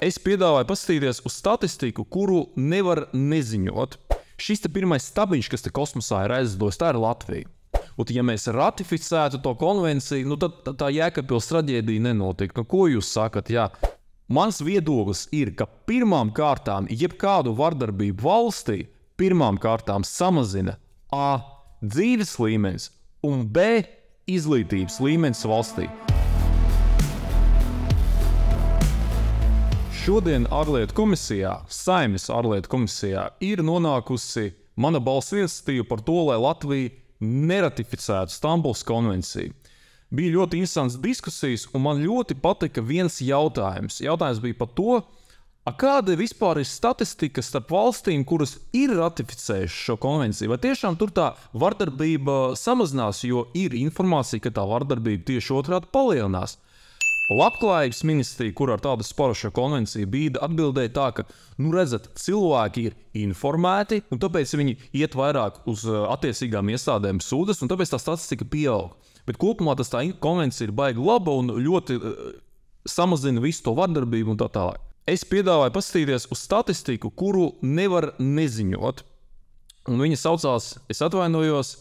Es piedāvāju paskatīties uz statistiku, kuru nevar neziņot. Šis te pirmais stabiņš, kas te kosmosā ir aizlidots, tā ir Latvija. Un, ja mēs ratificētu to konvenciju, tad tā Jēkabpils traģēdija nenotiktu. Ko jūs sakat? Jā. Mans viedoklis ir, ka pirmām kārtām jebkādu vardarbību valstī pirmām kārtām samazina A. dzīves līmenis un B. izglītības līmenis valstī. Šodien ārlietu komisijā, Saeimas ārlietu komisijā, ir nonākusi mana balss iniciatīva par to, lai Latvija neratificētu Stambulas konvenciju. Bija ļoti interesants diskusijas, un man ļoti patika viens jautājums. Jautājums bija par to, kāda vispār ir statistika starp valstīm, kuras ir ratificējušas šo konvenciju. Vai tiešām tur tā vardarbība samazinās, jo ir informācija, ka tā vardarbība tieši otrādi palielinās. Labklājības ministrija, kur ar tādu sparušo konvenciju bija, atbildēja tā, ka, redzat, cilvēki ir informēti, un tāpēc viņi iet vairāk uz attiecīgām iestādēm sūdzas, un tāpēc tā statistika pieaug. Bet kopumā tā konvencija ir baigi laba un ļoti samazina visu to vardarbību un tā tālāk. Es piedāvāju paskatīties uz statistiku, kuru nevar neziņot. Un viņa saucās, es atvainojos,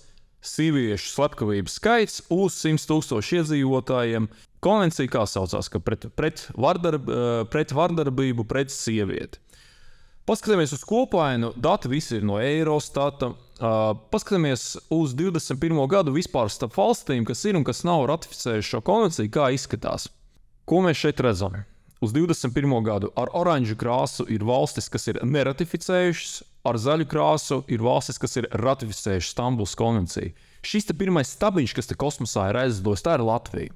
sieviešu slepkavības skaits uz 100 000 iedzīvotājiem. Konvencija kā saucās, ka pret vardarbību pret sievieti. Paskatāmies uz kopainu, dati visi ir no Eurostata. Paskatāmies uz 21. gadu vispār starp valstīm, kas ir un kas nav ratificējuši šo konvenciju, kā izskatās. Ko mēs šeit redzam? Uz 21. gadu ar oranžu krāsu ir valstis, kas ir neratificējušas, ar zaļu krāsu ir valstis, kas ir ratificējušas Stambulas konvenciju. Šis te pirmais stabiņš, kas te kosmosā ir aizlidots, tā ir Latvija.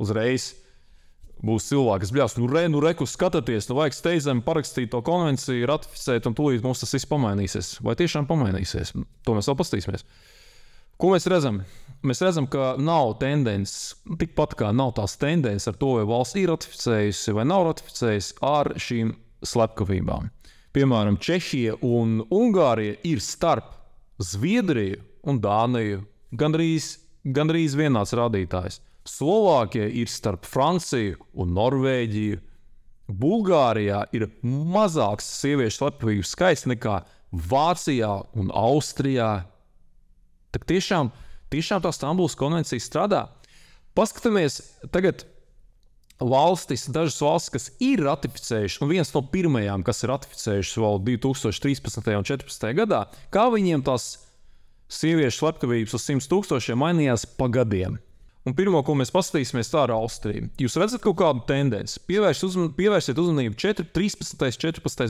Uzreiz būs cilvēki, kas bļās, reku skatāties, vajag steidzami parakstīt to konvenciju, ratificēt, un tūlīt mums tas viss pamainīsies. Vai tiešām pamainīsies? To mēs vēl pastīsimies. Ko mēs redzam? Mēs redzam, ka nav tendences, tikpat kā nav tās tendences ar to, vai valsts ir ratificējusi vai nav ratificējusi ar šīm slepkavībām. Piemēram, Čehija un Ungārija ir starp Zviedriju un Dāniju. Gandrīz vienāds rādītājs. Slovākija ir starp Franciju un Norvēģiju. Bulgārijā ir mazāks sieviešu slepkavību skaits nekā Vācijā un Austrijā. Tak tiešām tā Stambulas konvencija strādā. Paskatāmies tagad valstis, dažas valstis, kas ir ratificējušas, un viens no pirmajām, kas ir ratificējušas vēl 2013. un 2014. gadā, kā viņiem tās sieviešu slepkavības uz 100 000 mainījās pa gadiem. Un pirmo, ko mēs paskatīsimies, tā ir Austrija. Jūs redzat kaut kādu tendenci? Pievērsiet uzmanību 14.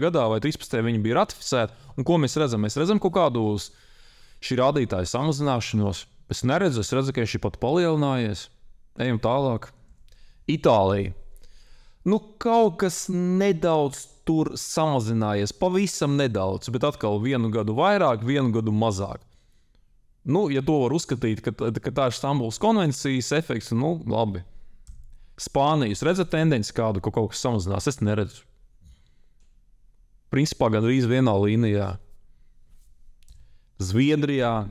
gadā vai 13. viņi bija ratificēti. Un ko mēs redzam? Mēs redzam kaut kādu šī rādītāja samazināšanos. Es neredzu, es redzu, ka šī pat palielinājies. Ejam tālāk. Itālija. Kaut kas nedaudz tur samazinājies. Pavisam nedaudz, bet atkal vienu gadu vairāk, vienu gadu mazāk. Ja to var uzskatīt, ka tā ir Stambulas konvencijas efekts, labi. Spānija, jūs redzat tendenci kādu, ka kaut kas samazinās? Es neredzu. Principā gandrīz vienā līnijā. Zviedrijā.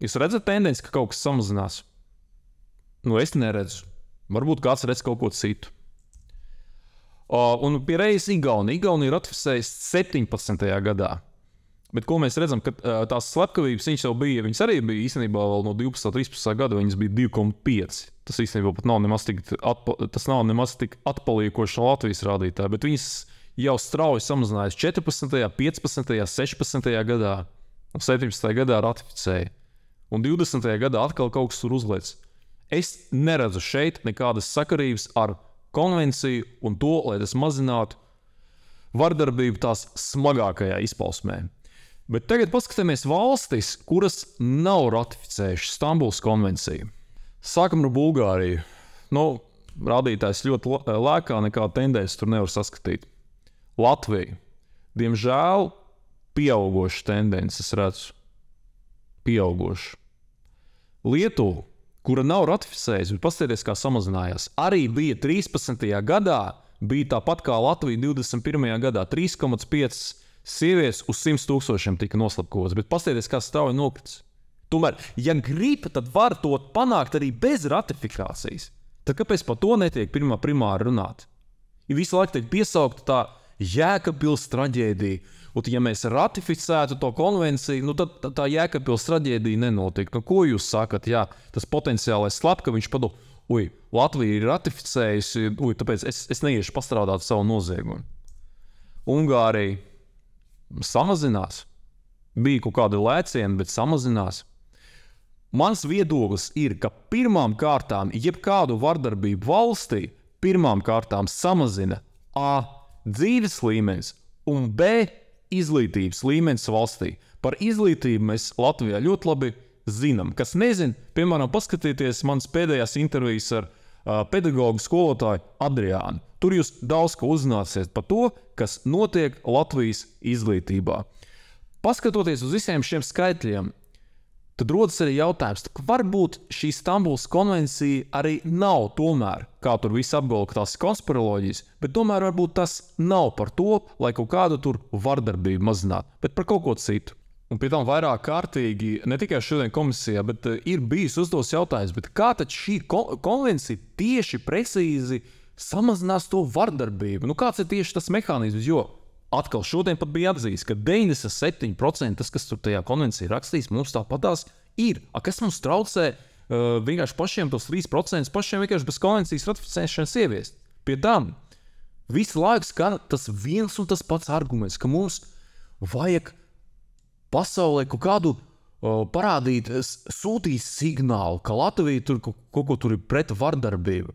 Jūs redzat tendenci, ka kaut kas samazinās? Es neredzu. Varbūt kāds redz kaut ko citu. Un pie reizes Igaunija. Igaunija ratificējas 17. gadā. Bet ko mēs redzam, ka tās slepkavības viņas arī bija īstenībā vēl no 12. 13. gada, viņas bija 2,5. Tas īstenībā pat nav nemaz tik atpaliekoši no Latvijas rādītāja, bet viņas jau strauji samazinājās 14., 15., 16. gadā un 17. gadā ratificēja. Un 20. gadā atkal kaut kas tur uzliec. Es neredzu šeit nekādas sakarības ar konvenciju un to, lai tas mazinātu vardarbību tās smagākajā izpausmē. Bet tagad paskatāmies valstis, kuras nav ratificējušas Stambulas konvenciju. Sākam ar Bulgāriju. Rādītājs ļoti lēkā, nekā tendenci tur nevar saskatīt. Latvija. Diemžēl pieaugoša tendences redzu. Pieaugoša. Lietuva, kura nav ratificējusi, bet paskatieties, kā samazinājās. Arī bija 13. gadā, bija tāpat kā Latvija 21. gadā, 3,5 sievietes uz 100 000 tika noslapkotas, bet paskatieties, kā strauji nokrits. Tomēr, ja grib, tad var to panākt arī bez ratifikācijas. Tad kāpēc par to netiek primāri runāt? Ja visu laiku tiek piesaukta tā Jēkabpils traģēdija, un ja mēs ratificētu to konvenciju, nu tad tā Jēkabpils traģēdija nenotiek. Nu, ko jūs sakat? Jā, tas potenciālais slepkaviņš padomā, Latvija ir ratificējusi, tāpēc es neiešu pastrādāt savu noziegumu. Ungārija samazinās. Bija kaut kādi lēcieni, bet samazinās. Mans viedoklis ir, ka pirmām kārtām jebkādu vardarbību valstī pirmām kārtām samazina A. dzīves līmenis un B. izglītības līmenis valstī. Par izglītību mēs Latvijā ļoti labi zinām. Kas nezina, piemēram, paskatieties manas pēdējās intervijas ar pedagogu skolotāju Adriānu. Tur jūs daudz ko uzzināsiet par to, kas notiek Latvijas izglītībā. Paskatoties uz visiem šiem skaitļiem, tad rodas arī jautājums, ka varbūt šī Stambulas konvencija arī nav tomēr, kā tur viss apgalvo, ka tās konspiroloģijas, bet tomēr varbūt tas nav par to, lai kaut kādu tur vardarbību mazinātu, bet par kaut ko citu. Un pie tam vairāk kārtīgi, ne tikai šodien komisijā, bet ir bijis uzdos jautājums, bet kā tad šī konvencija tieši precīzi samazinās to vardarbību? Nu, kāds ir tieši tas mehānisms? Jo atkal šodien pat bija atzīst, ka 97% tas, kas tur tajā konvencijā rakstīts, mums tāpatās ir. Kas mums traucē vienkārši pašiem tos 3% pašiem vienkārši bez konvencijas ratificēšanas ieviest? Pie tam visu laiku skan tas viens un tas pats arguments, ka mums vajag pasaulē kaut kādu parādīt, sūtīt signālu, ka Latvija tur kaut ko tur ir pret vardarbību.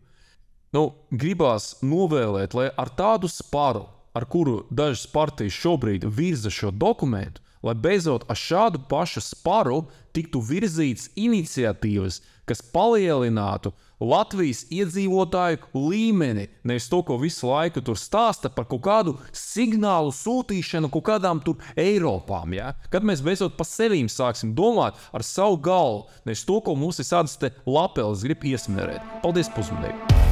Nu, gribās novēlēt, lai ar tādu spāru, ar kuru dažas partijas šobrīd virza šo dokumentu, lai beidzot ar šādu pašu sparu tiktu virzītas iniciatīvas, kas palielinātu Latvijas iedzīvotāju līmeni, nevis to, ko visu laiku tur stāsta par kaut kādu signālu sūtīšanu kaut kādām tur Eiropām. Ja? Kad mēs beidzot pa sevīm sāksim domāt ar savu galvu, nevis to, ko mums ir sādas te lapeles grib iesmērēt. Paldies par uzmanību!